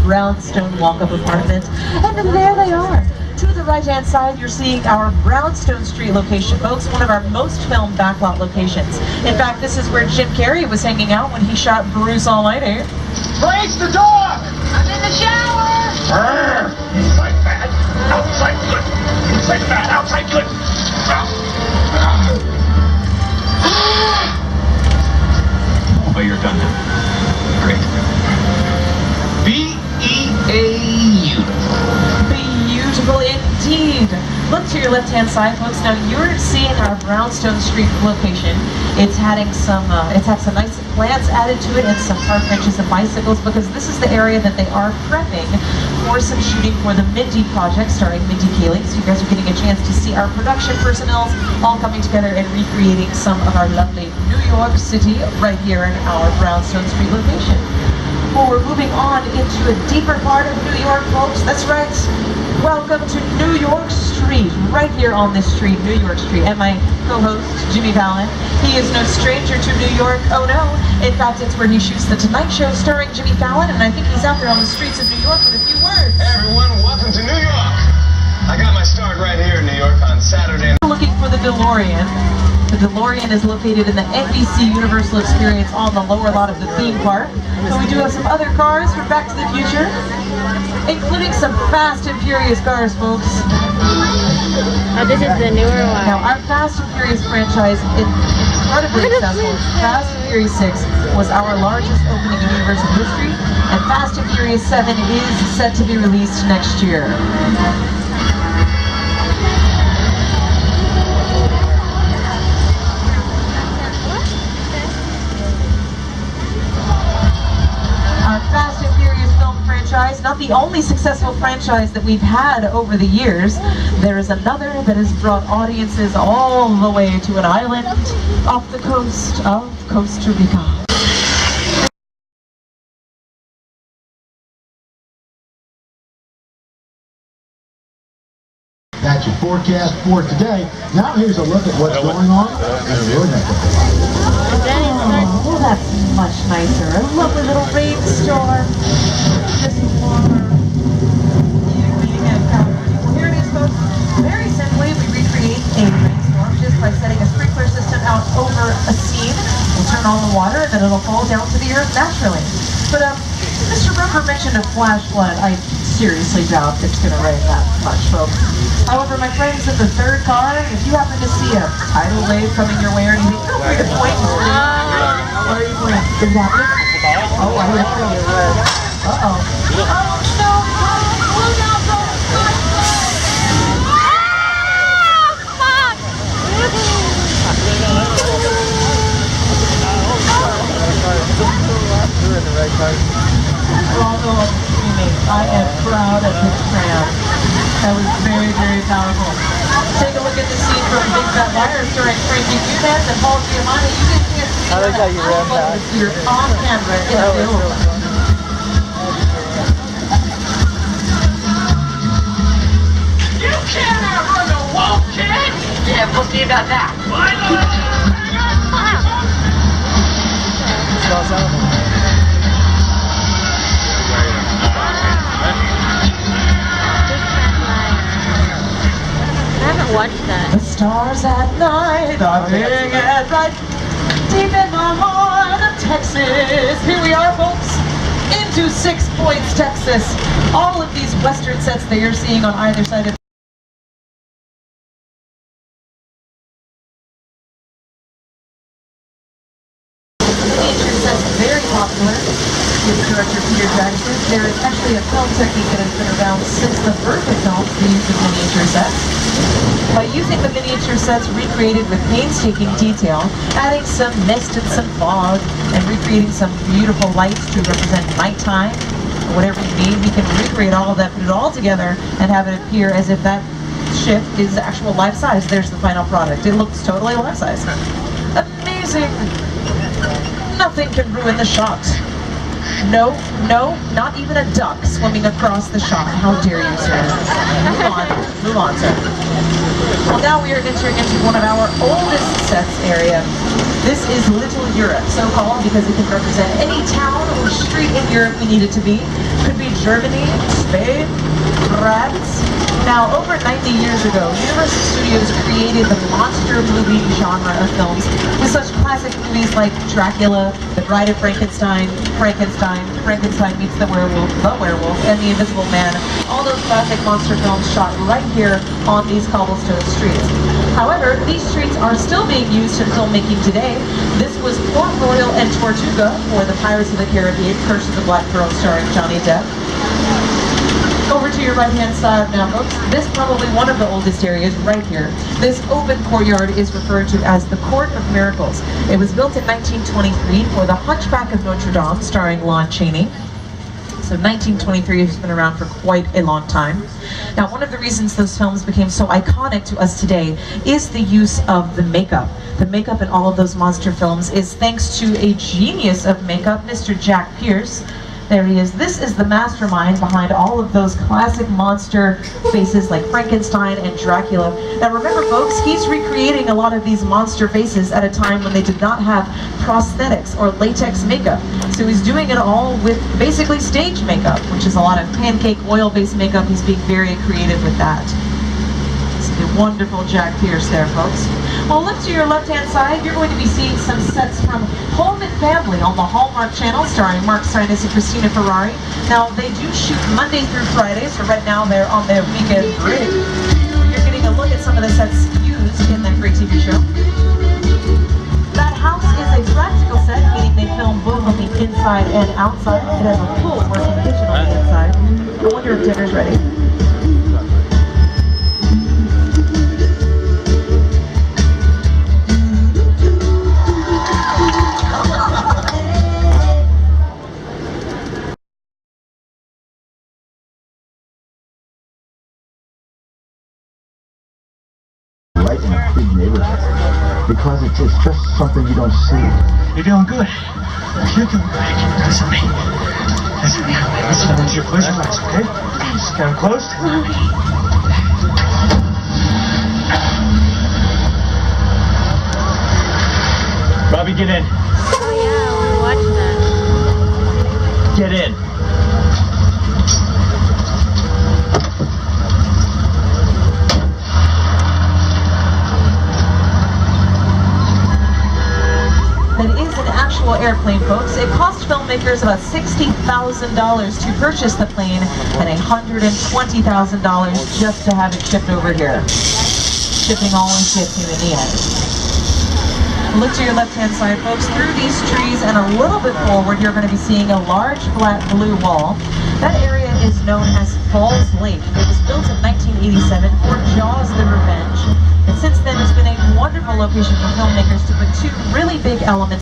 brownstone walk-up apartment. And there they are. To the right-hand side, you're seeing our Brownstone Street location, folks, one of our most filmed backlot locations. In fact, this is where Jim Carrey was hanging out when he shot Bruce Almighty. Brace the dog! I'm in the shower! Inside bad, outside good. Inside bad, outside good. Oh, you're done now. Great. B-E-A-U. Beautiful indeed. Look to your left-hand side, folks. Now you're seeing our Brownstone Street location. It's had some nice plants added to it and some park benches and bicycles, because this is the area that they are prepping for some shooting for the Mindy project starring Mindy Kaling. So you guys are getting a chance to see our production personnel all coming together and recreating some of our lovely New York City right here in our Brownstone Street location. Well, we're moving on into a deeper part of New York, folks. That's right. Welcome to New York Street, right here on this street, New York Street. And my co-host, Jimmy Fallon, he is no stranger to New York. Oh no, in fact, it's where he shoots The Tonight Show starring Jimmy Fallon, and I think he's out there on the streets of New York with a few words. Hey everyone, welcome to New York. I got my start right here in New York on Saturday. Looking for the DeLorean. The DeLorean is located in the NBC Universal Experience on the lower lot of the theme park. So we do have some other cars from Back to the Future, including some Fast and Furious cars, folks. Oh, this is the newer one. Now, our Fast and Furious franchise is incredibly successful. Fast and Furious 6 was our largest opening in Universal history, and Fast and Furious 7 is set to be released next year. Not the only successful franchise that we've had over the years. There is another that has brought audiences all the way to an island off the coast of Costa Rica. That's your forecast for today. Now here's a look at what's going on in your neck of the woods. Oh, that's much nicer. A lovely little rainstorm. Just warmer. Here it is, folks. Very simply, we recreate a rainstorm just by setting a sprinkler system out over a scene. We'll turn on the water, and then it'll fall down to the earth naturally. But Mr. Roper mentioned a flash flood. I seriously doubt it's going to rain that much, folks. However, my friends in the third car, if you happen to see a tidal wave coming your way or anything, feel free to point and scream. What are you pointing? Is it happening? Oh, I heard it. Uh-oh. Oh, no! Look out, folks! Bravo, teammates. I am proud of this tram. That was very, very powerful. Take a look at the scene from Big Fat Liar starring Frankie Muniz and Paul Giamatti. You didn't get to see I like how you ran back. You're on camera in a film. You can't outrun the wolf, kid! Yeah, we'll see about that. I haven't watched that. The stars at night are big and bright, deep in my heart of Texas. Here we are, folks, into 6 Points, Texas. All of these western sets that you're seeing on either side of miniature sets, very popular with director Peter Jackson. There is actually a film technique that has been around since the birth of films, the use of miniature sets. By using the miniature sets recreated with painstaking detail, adding some mist and some fog, and recreating some beautiful lights to represent nighttime, or whatever you need, we can recreate all of that, put it all together, and have it appear as if that ship is actual life size. There's the final product. It looks totally life size. Amazing! Nothing can ruin the shot. No, no, not even a duck swimming across the shot. How dare you, sir? Move on, sir. Well, now we are entering into one of our oldest sets area. This is Little Europe, so called because it can represent any town or street in Europe we need it to be. Could be Germany, Spain, France. Now, over 90 years ago, Universal Studios created the monster movie genre of films with such classic movies like Dracula, The Bride of Frankenstein, Frankenstein meets the werewolf, and The Invisible Man. All those classic monster films shot right here on these cobblestone streets. However, these streets are still being used in filmmaking today. This was Port Royal and Tortuga for the Pirates of the Caribbean, Curse of the Black Pearl starring Johnny Depp. Over to your right-hand side now, folks. This is probably one of the oldest areas right here. This open courtyard is referred to as the Court of Miracles. It was built in 1923 for The Hunchback of Notre Dame, starring Lon Chaney. So 1923 has been around for quite a long time. Now, one of the reasons those films became so iconic to us today is the use of the makeup. The makeup in all of those monster films is thanks to a genius of makeup, Mr. Jack Pierce. There he is. This is the mastermind behind all of those classic monster faces like Frankenstein and Dracula. Now remember, folks, he's recreating a lot of these monster faces at a time when they did not have prosthetics or latex makeup. So he's doing it all with basically stage makeup, which is a lot of pancake oil-based makeup. He's being very creative with that. It's the wonderful Jack Pierce there, folks. Well, look to your left-hand side. You're going to be seeing some sets from Home and Family on the Hallmark Channel, starring Mark Sinus and Christina Ferrari. Now, they do shoot Monday through Friday, so right now they're on their weekend break. You're getting a look at some of the sets used in that great TV show. That house is a practical set, meaning they film both on the inside and outside. It has a full working kitchen on the inside. I wonder if dinner's ready. Right in a big neighborhood, because it's just something you don't see. You're doing good. You're doing great. Listen to me. Listen to me. Listen to your close your eyes, okay? Just got them closed. Bobby, get in. Oh yeah, I want to watch that. Get in. That is an actual airplane, folks. It cost filmmakers about $60,000 to purchase the plane and $120,000 just to have it shipped over here. Shipping always gets you in the end. Look to your left-hand side, folks. Through these trees and a little bit forward, you're going to be seeing a large flat blue wall. That area is known as Falls Lake. It was built in 1987 for Jaws the Revenge. And since then, it's been a wonderful location for filmmakers to put two really big elements